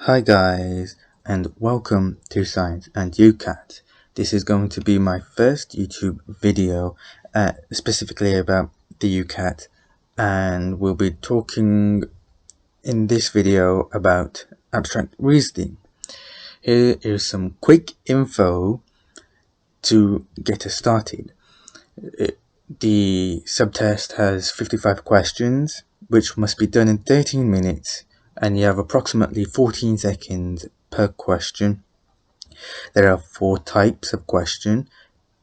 Hi guys, and welcome to Science and UCAT. This is going to be my first YouTube video specifically about the UCAT, and we'll be talking in this video about abstract reasoning. Here is some quick info to get us started. The subtest has 55 questions, which must be done in 13 minutes, and you have approximately 14 seconds per question. There are 4 types of question: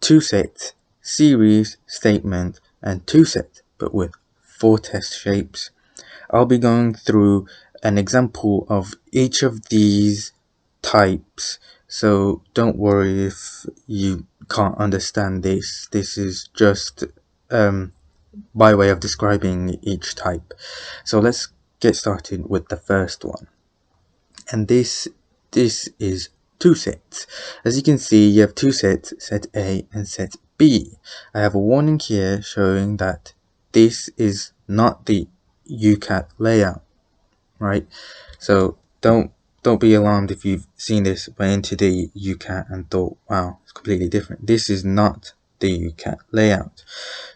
2 sets, series, statement, and 2 sets, but with 4 test shapes. I'll be going through an example of each of these types, so don't worry if you can't understand this. This is just by way of describing each type. So let's get started with the first one. And this is 2 sets. As you can see, you have 2 sets, set A and set B. I have a warning here showing that this is not the UCAT layout, right? So don't be alarmed if you've seen this, went into the UCAT and thought, wow, it's completely different. This is not the UCAT layout.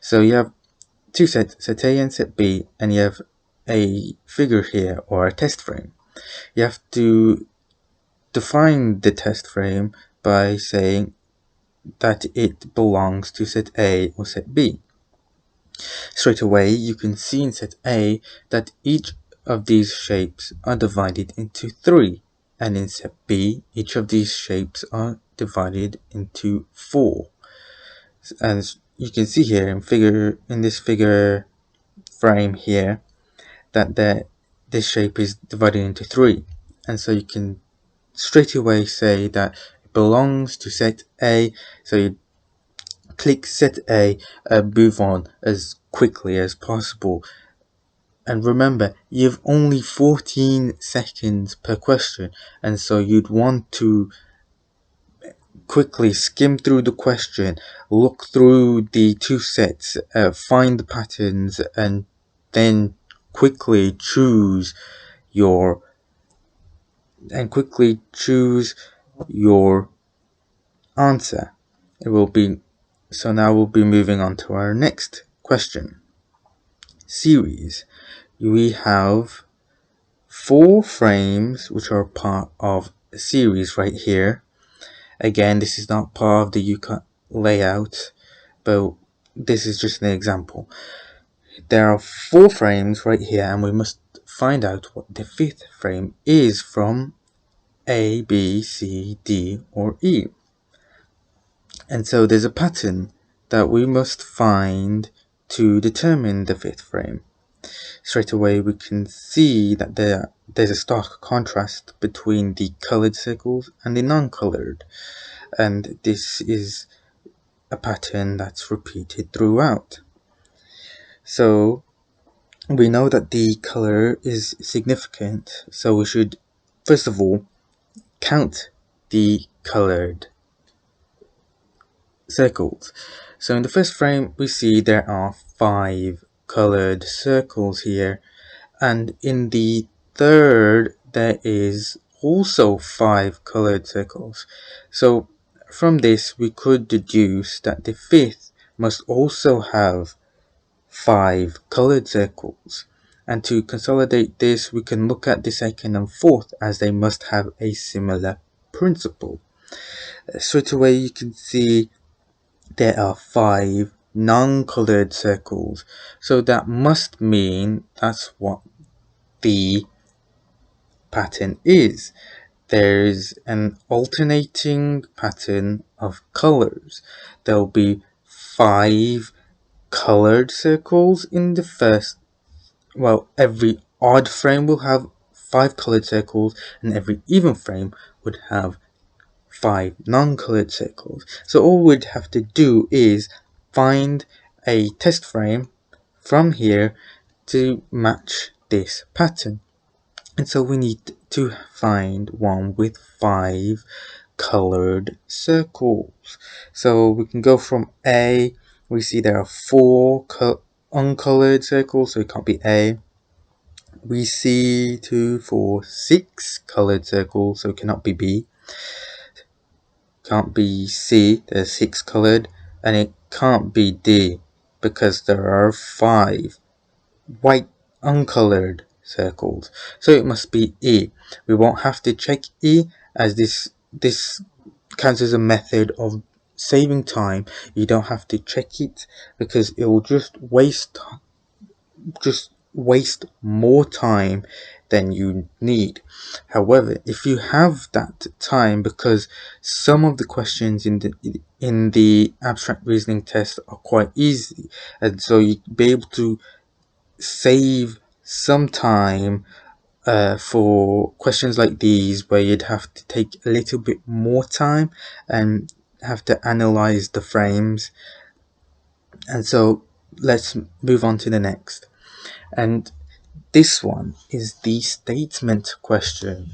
So you have 2 sets, set A and set B, and you have a figure here, or a test frame. You have to define the test frame by saying that it belongs to set A or set B. Straight away, you can see in set A that each of these shapes are divided into 3, and in set B, each of these shapes are divided into 4. As you can see here in this figure frame here, that this shape is divided into 3, and so you can straight away say that it belongs to set A. So you click set A and move on as quickly as possible. And remember, you have only 14 seconds per question, and so you'd want to quickly skim through the question, look through the 2 sets, find the patterns, and then quickly choose your answer. So now we'll be moving on to our next question. Series. We have 4 frames which are part of a series right here. Again, this is not part of the UCAT layout, but this is just an example. There are 4 frames right here, and we must find out what the 5th frame is from A, B, C, D, or E. And so there's a pattern that we must find to determine the 5th frame. Straight away we can see that there's a stark contrast between the colored circles and the non-colored, and this is a pattern that's repeated throughout. So we know that the color is significant, so we should first of all count the colored circles. So in the first frame we see there are 5 colored circles here, and in the third there is also 5 colored circles. So from this we could deduce that the 5th must also have 5 colored circles, and to consolidate this we can look at the 2nd and 4th as they must have a similar principle. Straight away you can see there are 5 non-colored circles, so that must mean that's what the pattern is. There's an alternating pattern of colors. There'll be 5 colored circles in the first, every odd frame will have 5 colored circles, and every even frame would have 5 non-colored circles. So all we'd have to do is find a test frame from here to match this pattern. And so we need to find one with 5 colored circles. So we can go from A. We see there are 4 uncolored circles, so it can't be A. We see 2, 4, 6 colored circles, so it cannot be B. Can't be C, there's 6 colored, and it can't be D because there are 5 white uncolored circles. So it must be E. We won't have to check E, as this counts as a method of saving time. You don't have to check it because it will just waste more time than you need. However, if you have that time, because some of the questions in the abstract reasoning test are quite easy, and so you'd be able to save some time for questions like these, where you'd have to take a little bit more time and have to analyze the frames. And so let's move on to the next. And this one is the statement question.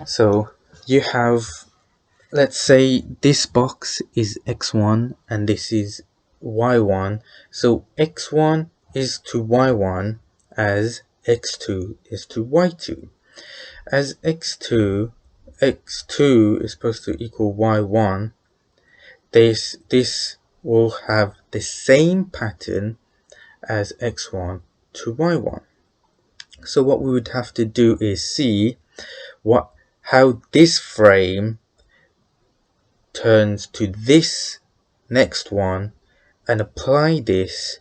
So you have, let's say this box is x1 and this is y1. So x1 is to y1 as x2 is to y2. As x2 is supposed to equal y1, this will have the same pattern as x1 to y1. So what we would have to do is see how this frame turns to this next one and apply this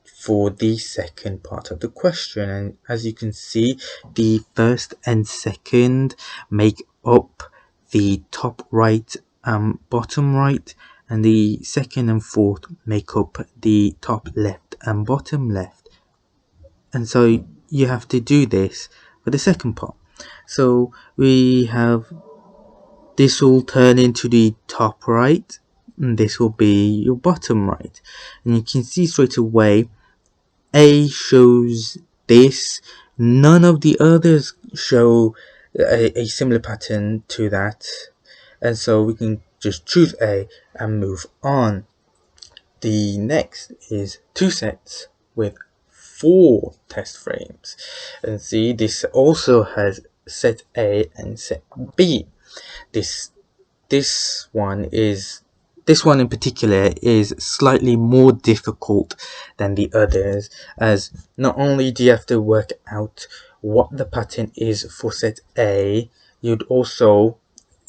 for the second part of the question. And as you can see, the first and second make up the top right and bottom right, and the second and fourth make up the top left and bottom left. And so you have to do this for the second part. So we have, this will turn into the top right, and this will be your bottom right. And you can see straight away, A shows this. None of the others show a similar pattern to that. And so we can just choose A and move on. The next is 2 sets with 4 test frames. And see, this also has set A and set B. This one in particular is slightly more difficult than the others, as not only do you have to work out what the pattern is for set A, you'd also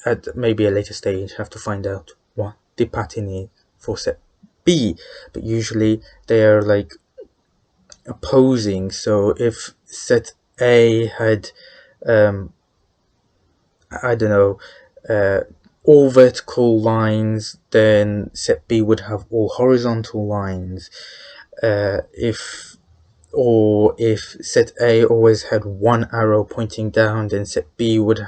at maybe a later stage have to find out what the pattern is for set B, but usually they are like opposing. So if set A had I don't know, all vertical lines, then set B would have all horizontal lines. If set A always had one arrow pointing down, then set B would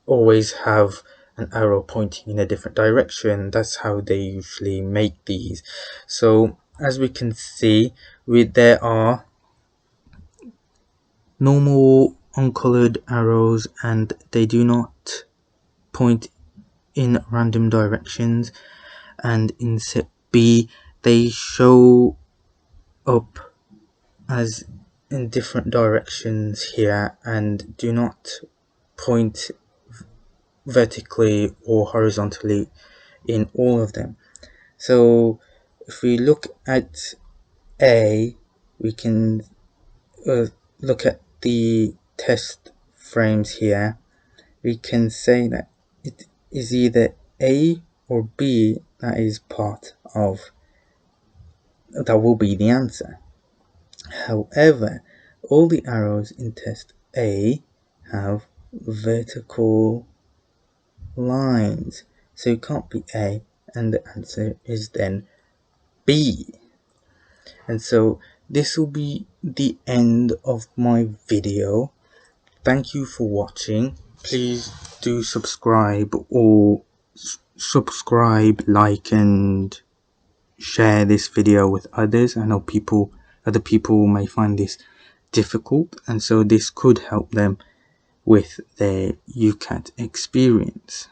always have an arrow pointing in a different direction. That's how they usually make these. So as we can see, there are normal uncolored arrows and they do not point in random directions, and in set B they show up as in different directions here and do not point vertically or horizontally in all of them. So if we look at A, we can look at the test frames here. We can say that it is either A or B that will be the answer. However, all the arrows in test A have vertical lines, so it can't be A, and the answer is then B. And so this will be the end of my video. Thank you for watching. Please do subscribe, like, and share this video with others. I know other people may find this difficult, and so this could help them with their UCAT experience.